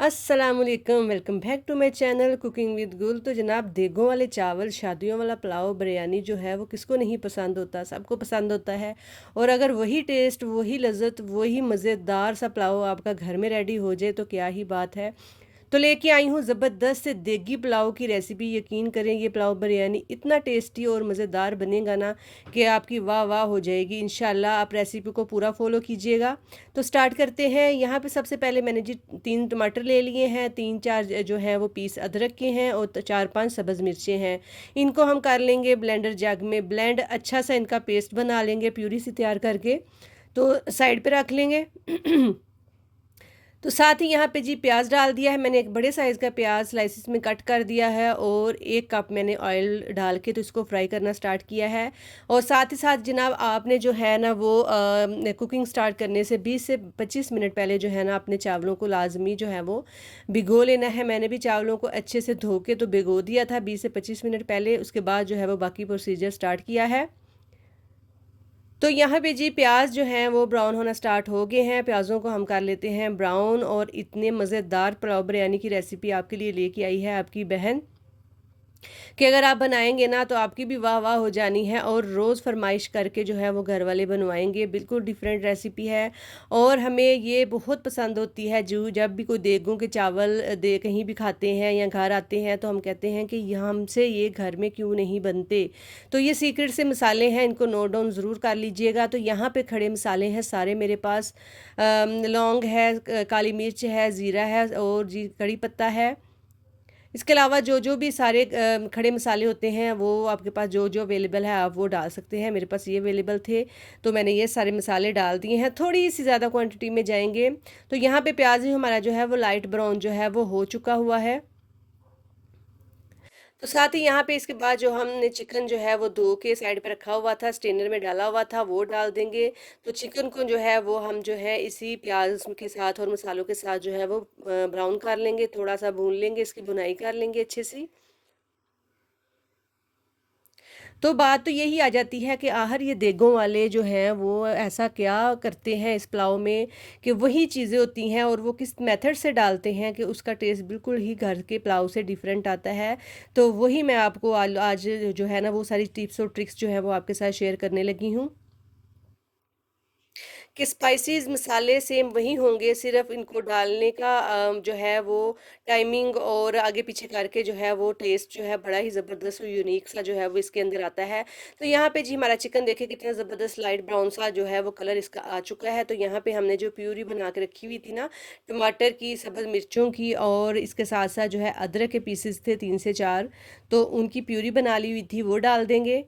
अस्सलामुअलैकुम, welcome back to my channel cooking with Gul. तो जनाब, देगों वाले चावल, शादियों वाला पुलाव, बिरयानी जो है वो किसको नहीं पसंद होता, सबको पसंद होता है। और अगर वही टेस्ट, वही लज़्ज़त, वही मज़ेदार सा पुलाव आपका घर में रेडी हो जाए तो क्या ही बात है। तो लेके आई हूँ ज़बरदस्त से देगी पुलाव की रेसिपी। यकीन करें, ये पुलाव बिरयानी इतना टेस्टी और मज़ेदार बनेगा ना कि आपकी वाह वाह हो जाएगी। इंशाल्लाह आप रेसिपी को पूरा फॉलो कीजिएगा। तो स्टार्ट करते हैं। यहाँ पे सबसे पहले मैंने जी 3 टमाटर ले लिए हैं, 3-4 जो हैं वो पीस अदरक के हैं और 4-5 सब्ज़ मिर्चें हैं। इनको हम कर लेंगे ब्लेंडर जग में ब्लेंड, अच्छा सा इनका पेस्ट बना लेंगे प्यूरी सी तैयार करके। तो साइड पे रख लेंगे। तो साथ ही यहाँ पे जी प्याज डाल दिया है मैंने, एक बड़े साइज़ का प्याज स्लाइसिस में कट कर दिया है और 1 कप मैंने ऑयल डाल के तो इसको फ्राई करना स्टार्ट किया है। और साथ ही साथ जनाब, आपने जो है ना वो कुकिंग स्टार्ट करने से 20 से 25 मिनट पहले जो है ना अपने चावलों को लाजमी जो है वो भिगो लेना है। मैंने भी चावलों को अच्छे से धो के तो भिगो दिया था 20 से 25 मिनट पहले, उसके बाद जो है वो बाकी प्रोसीजर स्टार्ट किया है। तो यहाँ पे जी प्याज जो हैं वो ब्राउन होना स्टार्ट हो गए हैं, प्याज़ों को हम कर लेते हैं ब्राउन। और इतने मज़ेदार पुलाव बिरयानी की रेसिपी आपके लिए लेके आई है आपकी बहन कि अगर आप बनाएंगे ना तो आपकी भी वाह वाह हो जानी है। और रोज़ फरमाइश करके जो है वो घर वाले बनवाएंगे। बिल्कुल डिफरेंट रेसिपी है और हमें ये बहुत पसंद होती है। जो जब भी कोई देगों के चावल दे कहीं भी खाते हैं या घर आते हैं तो हम कहते हैं कि यहाँ हमसे ये घर में क्यों नहीं बनते। तो ये सीक्रेट से मसाले हैं, इनको नोट डाउन ज़रूर कर लीजिएगा। तो यहाँ पे खड़े मसाले हैं सारे मेरे पास। लौंग है, काली मिर्च है, ज़ीरा है और जी कड़ी पत्ता है। इसके अलावा जो जो भी सारे खड़े मसाले होते हैं वो आपके पास जो जो अवेलेबल है आप वो डाल सकते हैं। मेरे पास ये अवेलेबल थे तो मैंने ये सारे मसाले डाल दिए हैं। थोड़ी सी ज़्यादा क्वांटिटी में जाएंगे। तो यहाँ पे प्याज ही हमारा जो है वो लाइट ब्राउन जो है वो हो चुका हुआ है। तो साथ ही यहाँ पे इसके बाद जो हमने चिकन जो है वो धो के साइड पे रखा हुआ था, स्टेनर में डाला हुआ था, वो डाल देंगे। तो चिकन को जो है वो हम जो है इसी प्याज के साथ और मसालों के साथ जो है वो ब्राउन कर लेंगे, थोड़ा सा भून लेंगे, इसकी भुनाई कर लेंगे अच्छे से। तो बात तो यही आ जाती है कि आखिर ये देगों वाले जो हैं वो ऐसा क्या करते हैं इस पुलाव में कि वही चीज़ें होती हैं और वो किस मेथड से डालते हैं कि उसका टेस्ट बिल्कुल ही घर के पुलाव से डिफरेंट आता है। तो वही मैं आपको आज जो है ना वो सारी टिप्स और ट्रिक्स जो है वो आपके साथ शेयर करने लगी हूँ कि स्पाइसेस मसाले सेम वही होंगे, सिर्फ इनको डालने का जो है वो टाइमिंग और आगे पीछे करके जो है वो टेस्ट जो है बड़ा ही ज़बरदस्त और यूनिक सा जो है वो इसके अंदर आता है। तो यहाँ पे जी हमारा चिकन देखिए कितना ज़बरदस्त लाइट ब्राउन सा जो है वो कलर इसका आ चुका है। तो यहाँ पे हमने जो प्यूरी बना के रखी हुई थी ना, टमाटर की, सब्ज़ मिर्चों की और इसके साथ साथ जो है अदरक के पीसेस थे 3 से 4, तो उनकी प्यूरी बना ली हुई थी, वो डाल देंगे।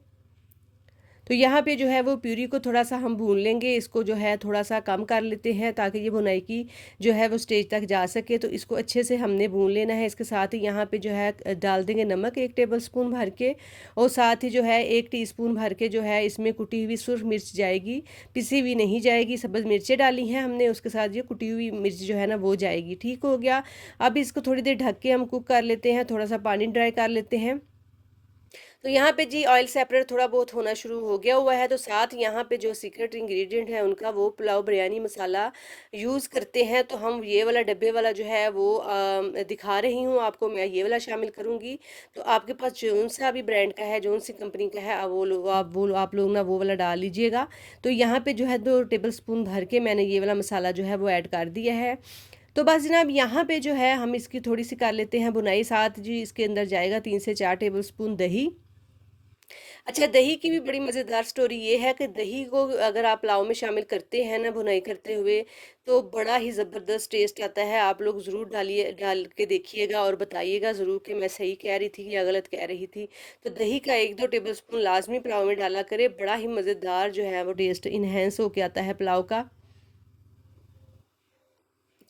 तो यहाँ पे जो है वो प्यूरी को थोड़ा सा हम भून लेंगे, इसको जो है थोड़ा सा कम कर लेते हैं ताकि ये भुनाई की जो है वो स्टेज तक जा सके। तो इसको अच्छे से हमने भून लेना है। इसके साथ ही यहाँ पे जो है डाल देंगे नमक 1 टेबल स्पून भर के। और साथ ही जो है 1 टीस्पून भर के जो है इसमें कुटी हुई सुरख मिर्च जाएगी, पिसी हुई नहीं जाएगी। सब्ज़ मिर्चें डाली हैं हमने, उसके साथ ये कुटी हुई मिर्च जो है ना वो जाएगी। ठीक हो गया। अब इसको थोड़ी देर ढक के हम कुक कर लेते हैं, थोड़ा सा पानी ड्राई कर लेते हैं। तो यहाँ पे जी ऑयल सेपरेट थोड़ा बहुत होना शुरू हो गया हुआ है। तो साथ यहाँ पे जो सीक्रेट इंग्रेडिएंट है उनका वो पुलाव बिरयानी मसाला यूज़ करते हैं। तो हम ये वाला डब्बे वाला जो है वो दिखा रही हूँ आपको, मैं ये वाला शामिल करूँगी। तो आपके पास जौन सा भी ब्रांड का है, जौन सी कंपनी का है, आप लोग ना वो वाला डाल लीजिएगा। तो यहाँ पे जो है 2 टेबल स्पून भर के मैंने ये वाला मसाला जो है वो ऐड कर दिया है। तो बस जनाब, यहाँ पे जो है हम इसकी थोड़ी सी कर लेते हैं बुनाई। साथ जी इसके अंदर जाएगा 3 से 4 टेबल स्पून दही। अच्छा, दही की भी बड़ी मज़ेदार स्टोरी ये है कि दही को अगर आप पुलाव में शामिल करते हैं ना भुनाई करते हुए, तो बड़ा ही ज़बरदस्त टेस्ट आता है। आप लोग ज़रूर डालिए, डाल के देखिएगा और बताइएगा ज़रूर कि मैं सही कह रही थी या गलत कह रही थी। तो दही का 1-2 टेबल स्पून लाजमी पुलाव में डाला करे, बड़ा ही मज़ेदार जो है वो टेस्ट इन्हेंस होके आता है पुलाव का।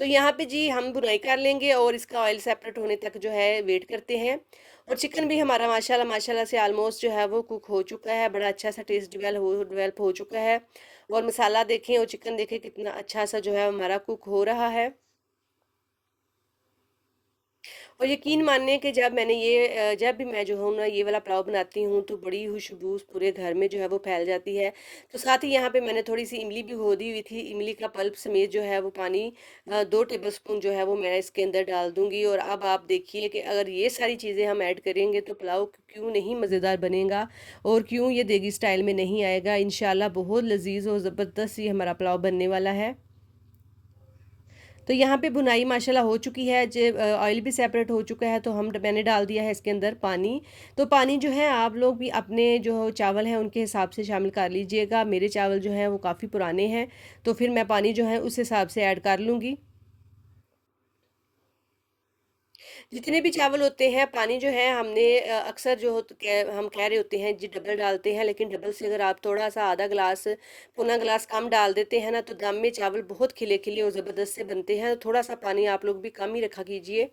तो यहाँ पे जी हम बुनाई कर लेंगे और इसका ऑयल सेपरेट होने तक जो है वेट करते हैं। और चिकन भी हमारा माशाल्लाह माशाल्लाह से ऑलमोस्ट जो है वो कुक हो चुका है, बड़ा अच्छा सा टेस्ट डेवलप हो चुका है। और मसाला देखें और चिकन देखें कितना अच्छा सा जो है हमारा कुक हो रहा है। और यकीन मानिए कि जब भी मैं जो हूँ ना ये वाला पुलाव बनाती हूँ तो बड़ी खुशबू पूरे घर में जो है वो फैल जाती है। तो साथ ही यहाँ पे मैंने थोड़ी-सी इमली भिगो दी हुई थी, इमली का पल्प समेत जो है वो पानी 2 टेबलस्पून जो है वो मैं इसके अंदर डाल दूँगी। और अब आप देखिए कि अगर ये सारी चीज़ें हम ऐड करेंगे तो पुलाव क्यों नहीं मज़ेदार बनेगा और क्यों ये देगी स्टाइल में नहीं आएगा। इंशाल्लाह बहुत लज़ीज़ और ज़बरदस्त ये हमारा पुलाव बनने वाला है। तो यहाँ पे भुनाई माशाल्लाह हो चुकी है, ऑयल भी सेपरेट हो चुका है, तो मैंने डाल दिया है इसके अंदर पानी। तो पानी जो है आप लोग भी अपने जो चावल हैं उनके हिसाब से शामिल कर लीजिएगा। मेरे चावल जो हैं वो काफ़ी पुराने हैं, तो फिर मैं पानी जो है उस हिसाब से ऐड कर लूँगी। जितने भी चावल होते हैं पानी जो है हमने अक्सर हम कह रहे होते हैं जी डबल डालते हैं, लेकिन डबल से अगर आप थोड़ा सा आधा गिलास पौना गिलास कम डाल देते हैं ना तो दम में चावल बहुत खिले खिले और ज़बरदस्त से बनते हैं। थोड़ा सा पानी आप लोग भी कम ही रखा कीजिए,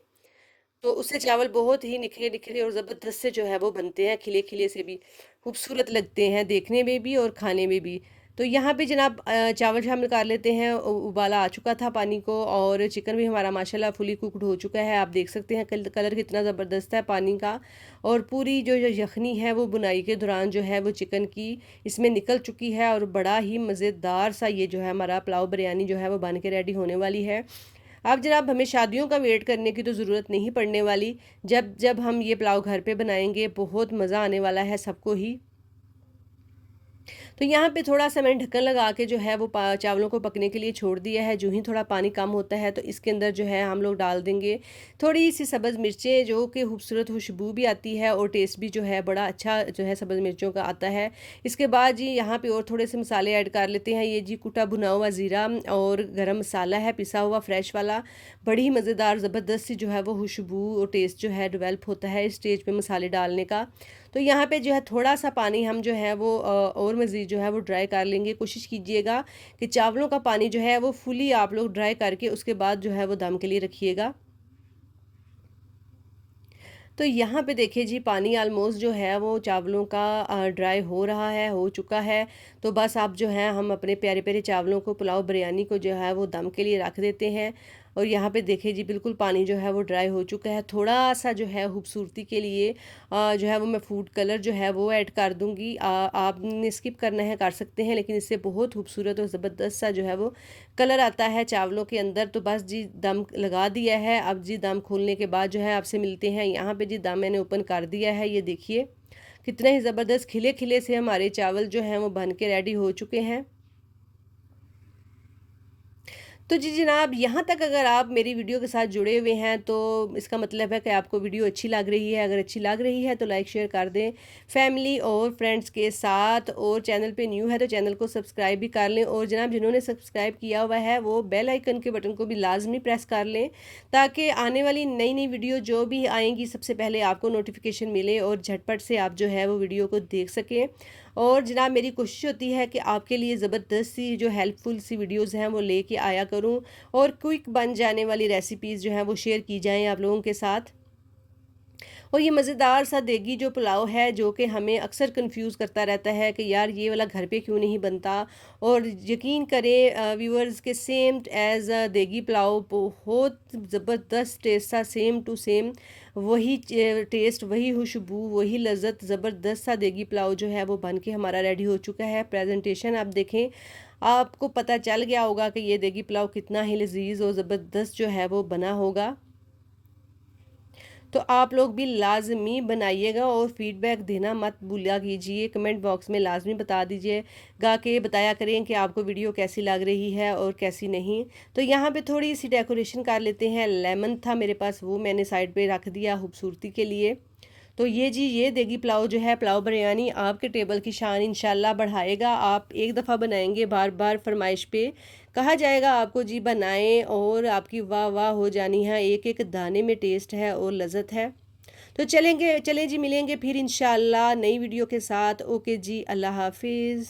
तो उससे चावल बहुत ही निखरे निखरे और ज़बरदस्त से जो है वो बनते हैं, खिले खिले से भी खूबसूरत लगते हैं देखने में भी और खाने में भी। तो यहाँ पे जनाब चावल शामिल कर लेते हैं। उबाला आ चुका था पानी को और चिकन भी हमारा माशाल्लाह फुली कुकड हो चुका है। आप देख सकते हैं कलर कितना ज़बरदस्त है पानी का। और पूरी जो यखनी है वो बुनाई के दौरान जो है वो चिकन की इसमें निकल चुकी है और बड़ा ही मज़ेदार सा ये जो है हमारा पुलाव बिरयानी जो है वो बन के रेडी होने वाली है। अब जनाब हमें शादियों का वेट करने की तो ज़रूरत नहीं पड़ने वाली। जब जब हम ये पुलाव घर पे बनाएंगे बहुत मज़ा आने वाला है सबको ही। तो यहाँ पे थोड़ा-सा मैंने ढक्कन लगा के जो है वो पा चावलों को पकने के लिए छोड़ दिया है। जो ही थोड़ा पानी कम होता है तो इसके अंदर जो है हम लोग डाल देंगे थोड़ी-सी सब्ज़ मिर्चें, जो कि खूबसूरत खुशबू भी आती है और टेस्ट भी जो है बड़ा अच्छा जो है सब्ज़ मिर्चों का आता है। इसके बाद जी यहाँ पे और थोड़े से मसाले ऐड कर लेते हैं। ये जी कुटा भुना हुआ ज़ीरा और गरम मसाला है पिसा हुआ फ्रेश वाला। बड़ी मज़ेदार ज़बरदस्त सी जो है वो खुशबू और टेस्ट जो है डेवलप होता है इस स्टेज पे मसाले डालने का। तो यहाँ पे जो है थोड़ा-सा पानी हम जो है वो और मज़ीद जो है वो ड्राई कर लेंगे। कोशिश कीजिएगा कि चावलों का पानी जो है वो फुली आप लोग ड्राई करके उसके बाद जो है वो दम के लिए रखिएगा। तो यहाँ पे देखिए जी पानी ऑलमोस्ट जो है वो चावलों का ड्राई हो रहा है, हो चुका है। तो बस आप जो है हम अपने प्यारे-प्यारे चावलों को पुलाव बिरयानी को जो है वो दम के लिए रख देते हैं। और यहाँ पे देखिए जी बिल्कुल पानी जो है वो ड्राई हो चुका है। थोड़ा-सा जो है खूबसूरती के लिए जो है वो मैं फूड कलर जो है वो ऐड कर दूँगी। आपने स्किप करना है कर सकते हैं, लेकिन इससे बहुत खूबसूरत और ज़बरदस्त सा जो है वो कलर आता है चावलों के अंदर। तो बस जी दम लगा दिया है। अब जी दम खोलने के बाद जो है आपसे मिलते हैं। यहाँ पे जी दम मैंने ओपन कर दिया है। ये देखिए कितने ही ज़बरदस्त खिले-खिले से हमारे चावल जो हैं वो बन के रेडी हो चुके हैं। तो जी जनाब, यहाँ तक अगर आप मेरी वीडियो के साथ जुड़े हुए हैं तो इसका मतलब है कि आपको वीडियो अच्छी लग रही है। अगर अच्छी लग रही है तो लाइक शेयर कर दें फैमिली और फ्रेंड्स के साथ। और चैनल पे न्यू है तो चैनल को सब्सक्राइब भी कर लें। और जनाब जिन्होंने सब्सक्राइब किया हुआ है वो बेल आइकन के बटन को भी लाजमी प्रेस कर लें, ताकि आने वाली नई नई वीडियो जो भी आएंगी सबसे पहले आपको नोटिफिकेशन मिले और झटपट से आप जो है वो वीडियो को देख सकें। और जनाब मेरी कोशिश होती है कि आपके लिए ज़बरदस्त सी जो हेल्पफुल सी वीडियोज़ हैं वो लेके आया करूं और क्विक बन जाने वाली रेसिपीज़ जो हैं वो शेयर की जाएं आप लोगों के साथ। और ये मज़ेदार सा देगी जो पुलाव है जो कि हमें अक्सर कंफ्यूज करता रहता है कि यार ये वाला घर पे क्यों नहीं बनता। और यकीन करें व्यूअर्स के सेम एज देगी पुलाव बहुत ज़बरदस्त टेस्ट था, सेम टू सेम वही टेस्ट, वही खुशबू, वही लज़्ज़त, ज़बरदस्त सा देगी पुलाव जो है वो बन के हमारा रेडी हो चुका है। प्रेजेंटेशन आप देखें, आपको पता चल गया होगा कि ये देगी पुलाव कितना ही लजीज और ज़बरदस्त जो है वो बना होगा। तो आप लोग भी लाजमी बनाइएगा और फीडबैक देना मत भूलिया कीजिए। कमेंट बॉक्स में लाजमी बता दीजिएगा कि बताया करें कि आपको वीडियो कैसी लग रही है और कैसी नहीं। तो यहाँ पे थोड़ी सी डेकोरेशन कर लेते हैं। लेमन था मेरे पास, वो मैंने साइड पे रख दिया खूबसूरती के लिए। तो ये जी ये देगी पुलाव जो है, पुलाव बिरयानी आपके टेबल की शान इंशाल्लाह बढ़ाएगा। आप एक दफ़ा बनाएंगे बार बार फरमाइश पे कहा जाएगा आपको जी बनाएं और आपकी वाह वाह हो जानी है। एक एक दाने में टेस्ट है और लज़्ज़त है। तो चलें जी मिलेंगे फिर इंशाल्लाह नई वीडियो के साथ। ओके जी, अल्लाह हाफिज़।